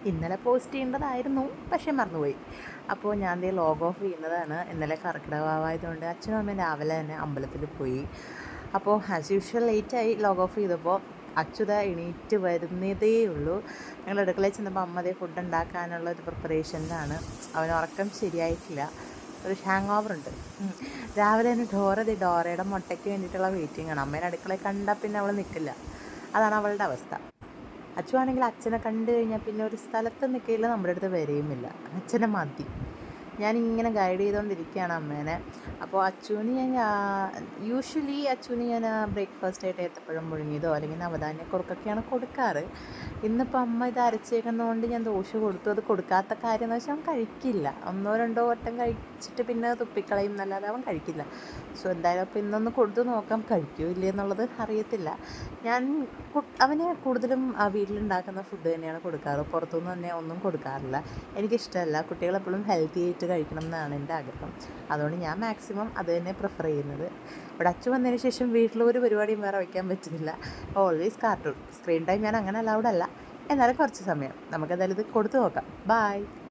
ഇന്നലെ പോസ്റ്റ് ചെയ്യേണ്ടതായിരുന്നു, പക്ഷേ മറന്നുപോയി. അപ്പോൾ ഞാൻ ദേ ലോഗ് ഓഫ് ചെയ്യുന്നതാണ്. ഇന്നലെ കർക്കിടക വാവായതുകൊണ്ട് അച്ഛനും അമ്മയും രാവിലെ തന്നെ അമ്പലത്തിൽ പോയി. അപ്പോൾ ആസ് യൂഷ്വൽ ലേറ്റായി ലോഗ് ഓഫ് ചെയ്തപ്പോൾ അച്യുത എണീറ്റ് വരുന്നതേ ഉള്ളൂ. ഞങ്ങൾ അടുക്കളയിൽ ചെന്നപ്പോൾ അമ്മ ദേ ഫുഡ് ഉണ്ടാക്കാനുള്ള ഒരു പ്രിപ്പറേഷനിലാണ്. അവന് ഉറക്കം ശരിയായിട്ടില്ല, ഒരു ഹാങ് ഓവർ ഉണ്ട്. രാവിലെ തന്നെ ഡോറയുടെ മുട്ടയ്ക്ക് വേണ്ടിയിട്ടുള്ള വെയിറ്റിംഗ് ആണ്. അമ്മേനെ അടുക്കളയിൽ കണ്ടാൽ പിന്നെ അവൾ നിൽക്കില്ല. അതാണ് അവളുടെ അവസ്ഥ. അച്ചുവാണെങ്കിൽ അച്ഛനെ കണ്ടു കഴിഞ്ഞാൽ പിന്നെ ഒരു സ്ഥലത്ത് നിൽക്കില്ല, നമ്മുടെ അടുത്ത് വരികയുമില്ല. അച്ഛനെ മതി. ഞാനിങ്ങനെ ഗൈഡ് ചെയ്തുകൊണ്ടിരിക്കുകയാണ് അമ്മേനെ. അപ്പോൾ അച്ചുവിന് ഞാൻ യൂഷ്വലി അച്ചുവിന് ഞാൻ ബ്രേക്ക്ഫാസ്റ്റ് ആയിട്ട് ഏത്തപ്പഴം മുഴുങ്ങിയതോ അല്ലെങ്കിൽ നവധാന്യക്കുറുക്കൊക്കെയാണ് കൊടുക്കാറ്. ഇന്നിപ്പോൾ അമ്മ ഇത് അരച്ചേക്കുന്നതുകൊണ്ട് ഞാൻ ദോശ കൊടുത്തു. അത് കൊടുക്കാത്ത കാര്യം എന്ന് വെച്ചാൽ അവൻ കഴിക്കില്ല. ഒന്നോ രണ്ടോ വട്ടം കഴിച്ചിട്ട് പിന്നെ തുപ്പിക്കളയും എന്നല്ലാതെ അവൻ കഴിക്കില്ല. സോ എന്തായാലും അപ്പോൾ ഇന്നൊന്ന് കൊടുത്തു നോക്കാം, കഴിക്കുമോ ഇല്ലേ എന്നുള്ളത് അറിയത്തില്ല. ഞാൻ അവന് കൂടുതലും വീട്ടിലുണ്ടാക്കുന്ന ഫുഡ് തന്നെയാണ് കൊടുക്കാറ്. പുറത്തുനിന്ന് തന്നെ ഒന്നും കൊടുക്കാറില്ല. എനിക്കിഷ്ടമല്ല. കുട്ടികളെപ്പോഴും ഹെൽത്തി ആയിട്ട് കഴിക്കണം എന്നാണ് എൻ്റെ ആഗ്രഹം. അതുകൊണ്ട് ഞാൻ മാക്സിമം അത് തന്നെ പ്രിഫർ ചെയ്യുന്നത്. ഇവിടെ അച്ചു വന്നതിന് ശേഷം വീട്ടിൽ ഒരു പരിപാടിയും വേറെ വയ്ക്കാൻ പറ്റുന്നില്ല. Always cartoon. സ്ക്രീൻ ടൈം ഞാൻ അങ്ങനെ അലൗഡ് അല്ല. എന്നാലും കുറച്ച് സമയം നമുക്കെന്തായാലും ഇത് കൊടുത്തു നോക്കാം. ബായ്.